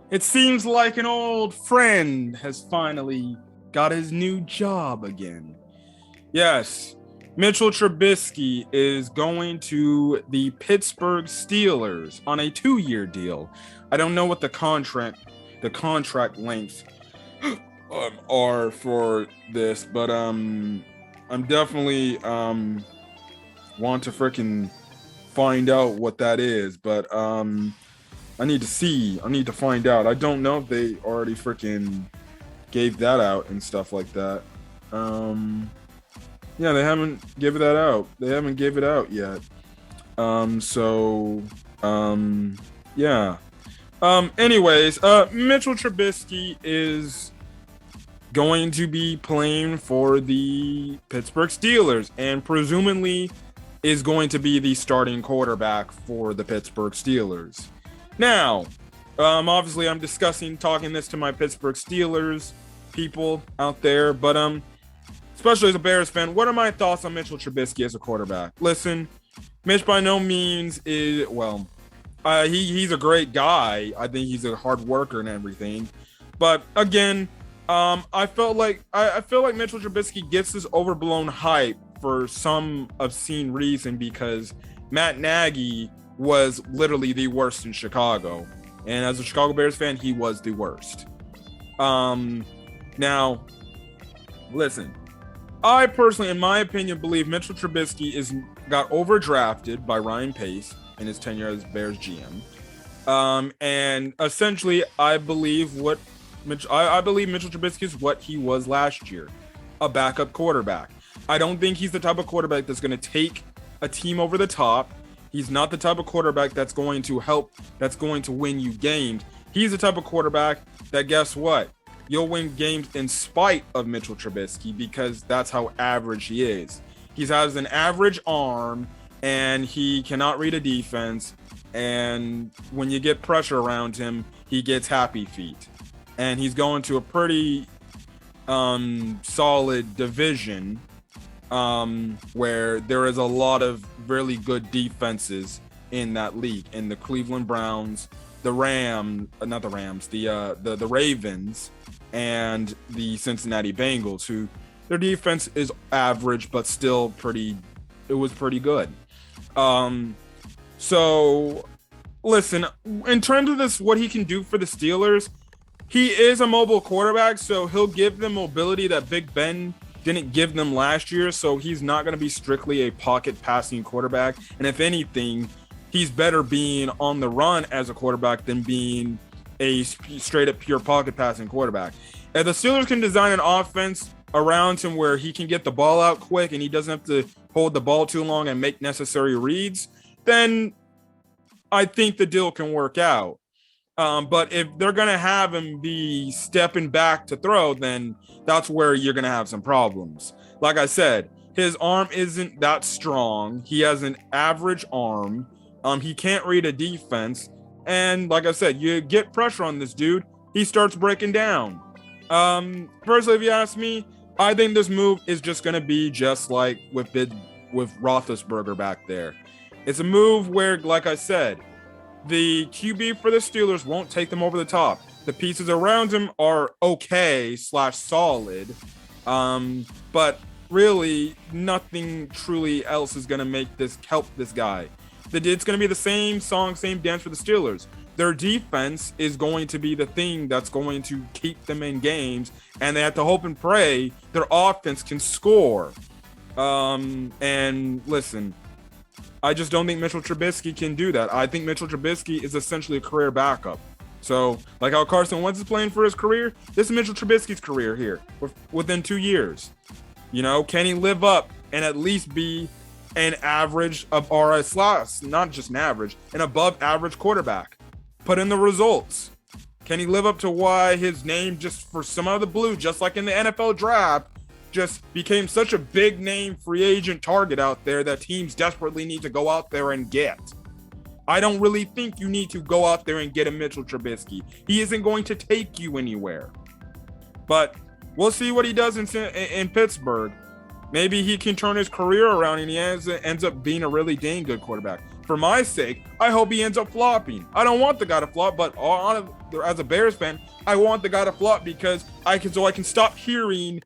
It seems like an old friend has finally got his new job again. Yes, Mitchell Trubisky is going to the Pittsburgh Steelers on a 2-year deal. I don't know what the contract lengths are for this, but I'm definitely want to freaking find out what that is, but I need to find out. I don't know if they already freaking gave that out and stuff like that. Yeah, they haven't given that out. They haven't gave it out yet. Yeah. Anyways, Mitchell Trubisky is going to be playing for the Pittsburgh Steelers and presumably is going to be the starting quarterback for the Pittsburgh Steelers. Now, obviously I'm talking this to my Pittsburgh Steelers people out there, but especially as a Bears fan, what are my thoughts on Mitchell Trubisky as a quarterback? Listen, Mitch by no means is, he's a great guy. I think he's a hard worker and everything. But again, I feel like Mitchell Trubisky gets this overblown hype for some obscene reason because Matt Nagy was literally the worst in Chicago. And as a Chicago Bears fan, he was the worst. Now, listen, I personally, in my opinion, believe Mitchell Trubisky got overdrafted by Ryan Pace in his tenure as Bears GM. And essentially, I believe Mitchell Trubisky is what he was last year, a backup quarterback. I don't think he's the type of quarterback that's going to take a team over the top. He's not the type of quarterback that's going to win you games. He's the type of quarterback that, guess what? You'll win games in spite of Mitchell Trubisky because that's how average he is. He has an average arm and he cannot read a defense. And when you get pressure around him, he gets happy feet. And he's going to a pretty solid division where there is a lot of really good defenses in that league. In the Cleveland Browns, the Ravens, and the Cincinnati Bengals, who their defense is average but still pretty good. So listen, in terms of this, what he can do for the Steelers, he is a mobile quarterback, so he'll give them mobility that Big Ben didn't give them last year. So he's not going to be strictly a pocket passing quarterback. And if anything, he's better being on the run as a quarterback than being a straight up pure pocket passing quarterback. If the Steelers can design an offense around him where he can get the ball out quick and he doesn't have to hold the ball too long and make necessary reads, then I think the deal can work out. But if they're going to have him be stepping back to throw, then that's where you're going to have some problems. Like I said, his arm isn't that strong. He has an average arm. He can't read a defense. And like I said, you get pressure on this dude, he starts breaking down. Personally, if you ask me, I think this move is just going to be just like with Roethlisberger back there. It's a move where, like I said, the QB for the Steelers won't take them over the top. The pieces around him are okay/solid, but really nothing truly else is going to help this guy. It's going to be the same song, same dance for the Steelers. Their defense is going to be the thing that's going to keep them in games, and they have to hope and pray their offense can score. And listen, I just don't think Mitchell Trubisky can do that. I think Mitchell Trubisky is essentially a career backup. So, like how Carson Wentz is playing for his career, this is Mitchell Trubisky's career here within 2 years. You know, can he live up and at least be an average not just an average, an above average quarterback? Put in the results. Can he live up to why his name, just for some of the blue, just like in the NFL draft, just became such a big name free agent target out there that teams desperately need to go out there and get? I don't really think you need to go out there and get a Mitchell Trubisky. He isn't going to take you anywhere. But we'll see what he does in Pittsburgh. Maybe he can turn his career around and he ends up being a really dang good quarterback. for my sake, I hope he ends up flopping. I don't want the guy to flop, but as a Bears fan, I want the guy to flop because I can stop hearing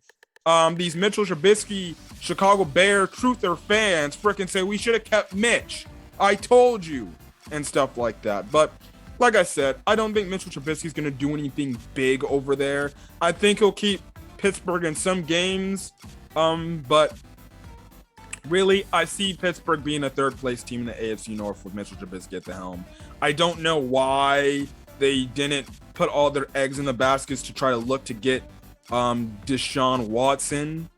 these Mitchell Trubisky Chicago Bear truther fans freaking say we should have kept Mitch. I told you, and stuff like that. But like I said, I don't think Mitchell Trubisky is going to do anything big over there. I think he'll keep Pittsburgh in some games, but really, I see Pittsburgh being a third-place team in the AFC North with Mitchell Trubisky at the helm. I don't know why they didn't put all their eggs in the baskets to try to look to get Deshaun Watson.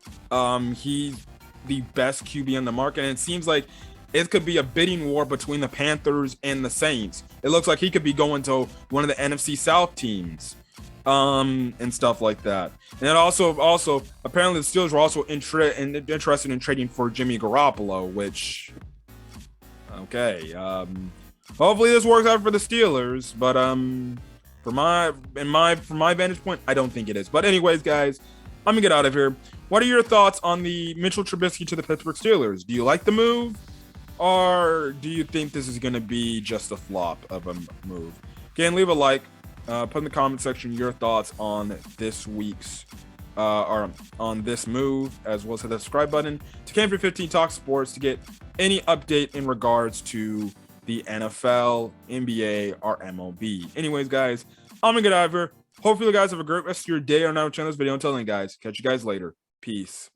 He's the best QB on the market, and it seems like it could be a bidding war between the Panthers and the Saints. It looks like he could be going to one of the NFC South teams, and stuff like that. And then also apparently the Steelers were also interested in trading for Jimmy Garoppolo, which okay. Hopefully this works out for the Steelers, but from my vantage point, I don't think it is. But anyways, guys, I'm gonna get out of here. What are your thoughts on the Mitchell Trubisky to the Pittsburgh Steelers? Do you like the move, or do you think this is gonna be just a flop of a move? Again, leave a like. Put in the comment section your thoughts on this week's or on this move, as well as hit the subscribe button to Cam315 Talk Sports to get any update in regards to the NFL, NBA, or MLB. Anyways, guys, I'm gonna get out of here. Hopefully you guys have a great rest of your day or night watching this video. Until then, guys, catch you guys later. Peace.